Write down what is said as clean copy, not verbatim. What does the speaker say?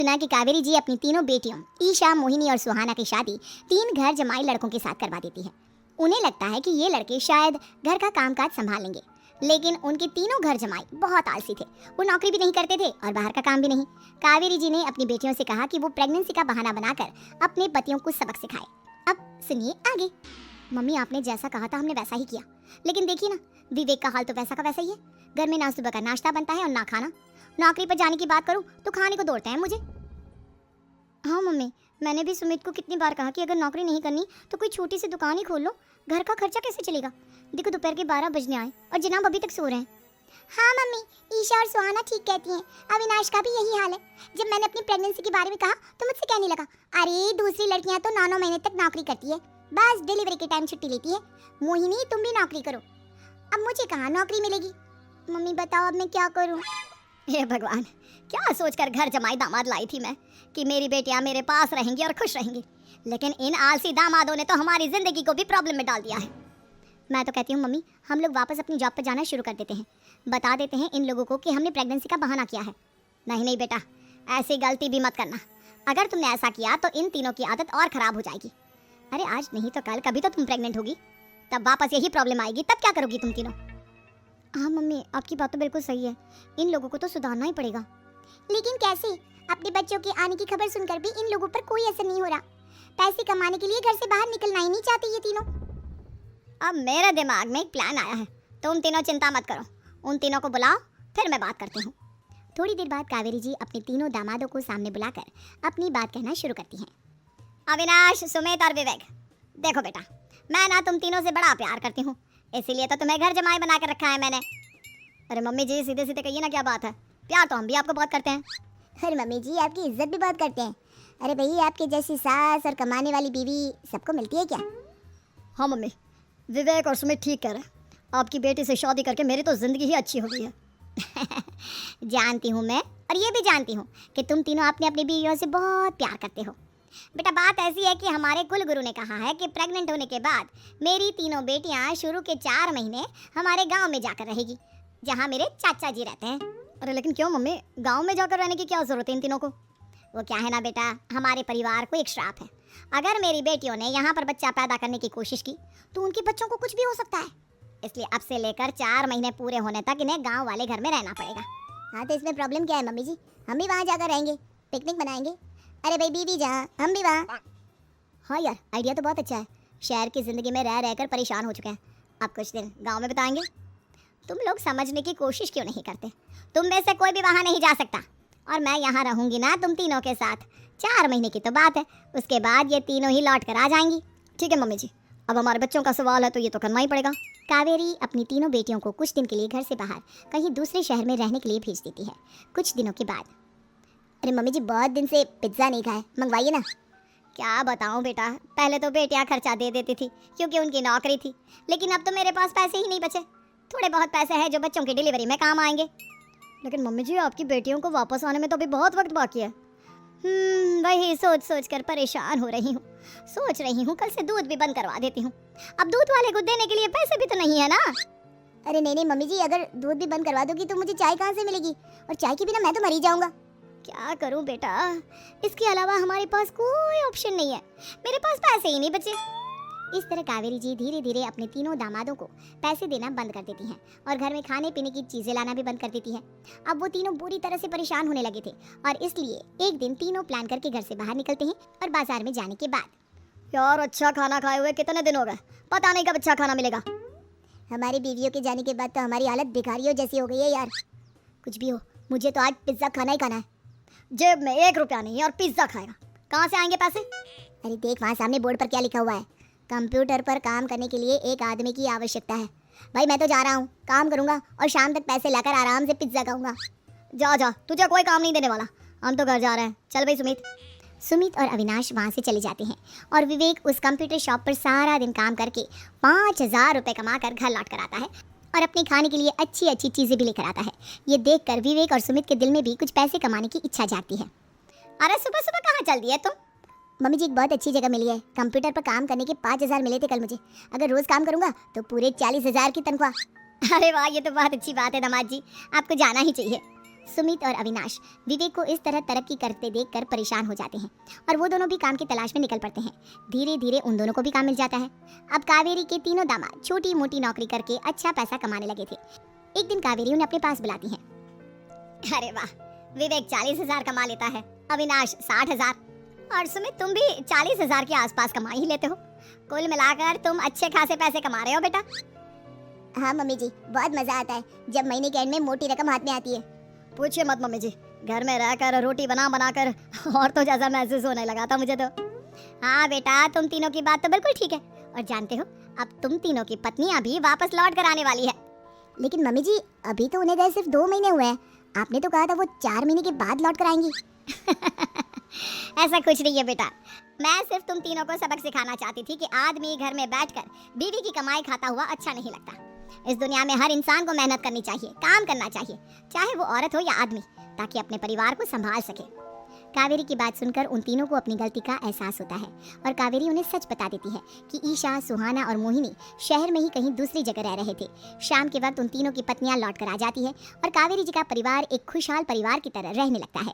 सुना कि कावेरी जी अपनी तीनों बेटियों ईशा, मोहिनी और सुहाना की शादी 3 घर जमाई लड़कों के साथ करवा देती है। उन्हें लगता है कि ये लड़के शायद घर का कामकाज संभाल लेंगे, लेकिन उनके तीनों घर जमाई बहुत आलसी थे। वो नौकरी भी नहीं करते थे और बाहर का काम भी नहीं। कावेरी जी ने अपनी बेटियों से कहा कि वो प्रेगनेंसी का बहाना बनाकर अपने पतियों को सबक सिखाए। अब सुनिए आगे। मम्मी, आपने जैसा कहा था हमने वैसा ही किया, लेकिन देखिए ना, विवेक का हाल तो वैसा का वैसा ही है। घर में ना सुबह का नाश्ता बनता है और ना खाना। नौकरी पर जाने की बात करूं तो खाने को दौड़ते हैं मुझे। हाँ मम्मी, मैंने भी सुमित को कितनी बार कहा कि अगर नौकरी नहीं करनी तो कोई छोटी सी दुकान ही खोल लो, घर का खर्चा कैसे चलेगा। देखो दोपहर के 12 बजने आए और जनाब अभी तक सो रहे हैं। हाँ मम्मी, ईशा और सुहाना ठीक कहती हैं। अविनाश का भी यही हाल है। जब मैंने अपनी प्रेगनेंसी के बारे में कहा तो मुझसे कहने लगा, अरे दूसरी लड़कियां तो 9-9 महीने तक नौकरी करती है, बस डिलीवरी के टाइम छुट्टी लेती है। मोहिनी, तुम भी नौकरी करो। अब मुझे कहाँ नौकरी मिलेगी। मम्मी बताओ अब मैं क्या करूँ। हे भगवान, क्या सोचकर घर जमाई दामाद लाई थी मैं कि मेरी बेटियां मेरे पास रहेंगी और खुश रहेंगी, लेकिन इन आलसी दामादों ने तो हमारी जिंदगी को भी प्रॉब्लम में डाल दिया है। मैं तो कहती हूँ मम्मी, हम लोग वापस अपनी जॉब पर जाना शुरू कर देते हैं। बता देते हैं इन लोगों को कि हमने प्रेगनेंसी का बहाना किया है। नहीं नहीं बेटा, ऐसी गलती भी मत करना। अगर तुमने ऐसा किया तो इन तीनों की आदत और खराब हो जाएगी। अरे आज नहीं तो कल कभी तो तुम प्रेग्नेंट होगी, तब वापस यही प्रॉब्लम आएगी। तब क्या करोगी तुम तीनों। हाँ मम्मी, आपकी बात तो बिल्कुल सही है। इन लोगों को तो सुधारना ही पड़ेगा। लेकिन कैसे? अपने बच्चों के आने की खबर सुनकर भी इन लोगों पर कोई असर नहीं हो रहा। पैसे कमाने के लिए घर से बाहर निकलना ही नहीं चाहते ये तीनों। अब मेरे दिमाग में एक प्लान आया है। तुम तीनों चिंता मत करो, उन तीनों को बुलाओ, फिर मैं बात करती हूँ। थोड़ी देर बाद कावेरी जी अपने तीनों दामादों को सामने बुलाकर अपनी बात कहना शुरू करती हैं। अविनाश, सुमित और विवेक, देखो बेटा, मैं ना तुम तीनों से बड़ा प्यार करती हूँ, इसीलिए तो तुम्हें घर जमाई बना कर रखा है मैंने। अरे मम्मी जी, सीधे सीधे कहिए ना, क्या बात है। प्यार तो हम भी आपको बहुत करते हैं। अरे मम्मी जी, आपकी इज्जत भी बहुत करते हैं। अरे भैया, आपके जैसी सास और कमाने वाली बीवी सबको मिलती है क्या? हाँ मम्मी, विवेक और सुमित ठीक कह रहे हैं। आपकी बेटी से शादी करके मेरी तो जिंदगी ही अच्छी हो गई है। जानती हूँ मैं, और ये भी जानती हूँ कि तुम तीनों अपनी अपनी बीवियों से बहुत प्यार करते हो। बेटा, बात ऐसी है कि हमारे कुल गुरु ने कहा है कि प्रेग्नेंट होने के बाद मेरी तीनों बेटियां शुरू के 4 महीने हमारे गांव में जाकर रहेगी, जहां मेरे चाचा जी रहते हैं। अरे लेकिन क्यों मम्मी, गांव में जाकर रहने की क्या जरूरत है इन तीनों को? वो क्या है ना बेटा, हमारे परिवार को एक श्राप है। अगर मेरी बेटियों ने यहाँ पर बच्चा पैदा करने की कोशिश की तो उनके बच्चों को कुछ भी हो सकता है। इसलिए अब से लेकर 4 महीने पूरे होने तक इन्हें गाँव वाले घर में रहना पड़ेगा। हाँ तो इसमें प्रॉब्लम क्या है मम्मी जी? हम भी वहाँ जाकर रहेंगे, पिकनिक बनाएंगे। अरे भाई, बीवी जहाँ, हम भी वहाँ। हाँ यार, आइडिया तो बहुत अच्छा है। शहर की ज़िंदगी में रह रहकर परेशान हो चुके हैं, अब कुछ दिन गांव में बिताएंगे। तुम लोग समझने की कोशिश क्यों नहीं करते? तुम में से कोई भी वहाँ नहीं जा सकता, और मैं यहाँ रहूँगी ना तुम तीनों के साथ। 4 महीने की तो बात है, उसके बाद ये तीनों ही लौट कर आ जाएंगी। ठीक है मम्मी जी, अब हमारे बच्चों का सवाल है तो ये तो करना ही पड़ेगा। कावेरी अपनी तीनों बेटियों को कुछ दिन के लिए घर से बाहर कहीं दूसरे शहर में रहने के लिए भेज देती है। कुछ दिनों के बाद, अरे मम्मी जी, बहुत दिन से पिज्ज़ा नहीं खाए, मंगवाइए ना। क्या बताऊं बेटा, पहले तो बेटियां खर्चा दे देती थी क्योंकि उनकी नौकरी थी, लेकिन अब तो मेरे पास पैसे ही नहीं बचे। थोड़े बहुत पैसे हैं जो बच्चों की डिलीवरी में काम आएंगे। लेकिन मम्मी जी, आपकी बेटियों को वापस आने में तो अभी बहुत वक्त बाकी है। वही सोच सोच कर परेशान हो रही हूँ। सोच रही हूँ कल से दूध भी बंद करवा देती हूँ। अब दूध वाले को देने के लिए पैसे भी तो नहीं है ना। अरे नहीं नहीं मम्मी जी, अगर दूध भी बंद करवा दोगी तो मुझे चाय कहाँ से मिलेगी? और चाय के बिना मैं तो मर ही जाऊँगा। क्या करूं बेटा, इसके अलावा हमारे पास कोई ऑप्शन नहीं है। मेरे पास पैसे ही नहीं बचे। इस तरह कावेरी जी धीरे धीरे अपने तीनों दामादों को पैसे देना बंद कर देती हैं और घर में खाने पीने की चीजें लाना भी बंद कर देती हैं। अब वो तीनों बुरी तरह से परेशान होने लगे थे और इसलिए एक दिन तीनों प्लान करके घर से बाहर निकलते हैं। और बाजार में जाने के बाद, यार अच्छा खाना खाए हुए कितने दिन हो गए, पता नहीं कब अच्छा खाना मिलेगा। हमारी बीवियों के जाने के बाद तो हमारी हालत भिखारियों जैसी हो गई है यार। कुछ भी हो, मुझे तो आज पिज्जा खाना ही खाना है। जेब में 1 रुपया नहीं और पिज्जा खाएगा, कहाँ से आएंगे पैसे? अरे देख, वहाँ सामने बोर्ड पर क्या लिखा हुआ है, कंप्यूटर पर काम करने के लिए एक आदमी की आवश्यकता है। भाई मैं तो जा रहा हूँ, काम करूँगा और शाम तक पैसे लाकर आराम से पिज्जा खाऊंगा। जा जा, तुझे कोई काम नहीं देने वाला, हम तो घर जा रहे हैं। चल भाई सुमित और अविनाश वहाँ से चले जाते हैं और विवेक उस कंप्यूटर शॉप पर सारा दिन काम करके 5000 रुपये कमा कर घर लौट कर आता है और अपने खाने के लिए अच्छी अच्छी चीज़ें भी लेकर आता है। ये देखकर विवेक और सुमित के दिल में भी कुछ पैसे कमाने की इच्छा जागती है। अरे सुबह सुबह कहाँ चल दी है तुम? मम्मी जी, एक बहुत अच्छी जगह मिली है, कंप्यूटर पर काम करने के 5000 मिले थे कल मुझे। अगर रोज़ काम करूँगा तो पूरे 40,000 की तनख्वाह। अरे वाह, ये तो बहुत अच्छी बात है दामाद जी, आपको जाना ही चाहिए। सुमित और अविनाश विवेक को इस तरह तरक्की करते देखकर परेशान हो जाते हैं और वो दोनों भी काम की तलाश में निकल पड़ते हैं। धीरे धीरे उन दोनों को भी काम मिल जाता है। अब कावेरी के तीनों दामाद छोटी मोटी नौकरी करके अच्छा पैसा कमाने लगे थे। एक दिन कावेरी उन्हें अपने पास बुलाती है। अरे वाह, विवेक 40,000 कमा लेता है, अविनाश 60,000 और सुमित तुम भी 40,000 के आसपास कमा ही लेते हो। कुल मिलाकर तुम अच्छे खासे पैसे कमा रहे हो बेटा। हाँ मम्मी जी, बहुत मजा आता है जब महीने के एंड में मोटी रकम हाथ में आती है। पूछिए मत मम्मी जी, घर में रहकर रोटी बना बनाकर और तो जैसा महसूस होने लगा था मुझे तो। हाँ बेटा, तुम तीनों की बात तो बिल्कुल ठीक है। और जानते हो, अब तुम तीनों की पत्नियां भी वापस लौट कर आने वाली है। लेकिन मम्मी जी, अभी तो उन्हें गए सिर्फ 2 महीने हुए हैं। आपने तो कहा था वो 4 महीने के बाद लौट कर आएंगी। ऐसा कुछ नहीं है बेटा, मैं सिर्फ तुम तीनों को सबक सिखाना चाहती थी कि आदमी घर में बैठकर बीवी की कमाई खाता हुआ अच्छा नहीं लगता। इस दुनिया में हर इंसान को मेहनत करनी चाहिए, काम करना चाहिए, चाहे वो औरत हो या आदमी, ताकि अपने परिवार को संभाल सके। कावेरी की बात सुनकर उन तीनों को अपनी गलती का एहसास होता है और कावेरी उन्हें सच बता देती है कि ईशा, सुहाना और मोहिनी शहर में ही कहीं दूसरी जगह रह रहे थे। शाम के वक्त उन तीनों की पत्नियां लौट कर आ जाती है और कावेरी जी का परिवार एक खुशहाल परिवार की तरह रहने लगता है।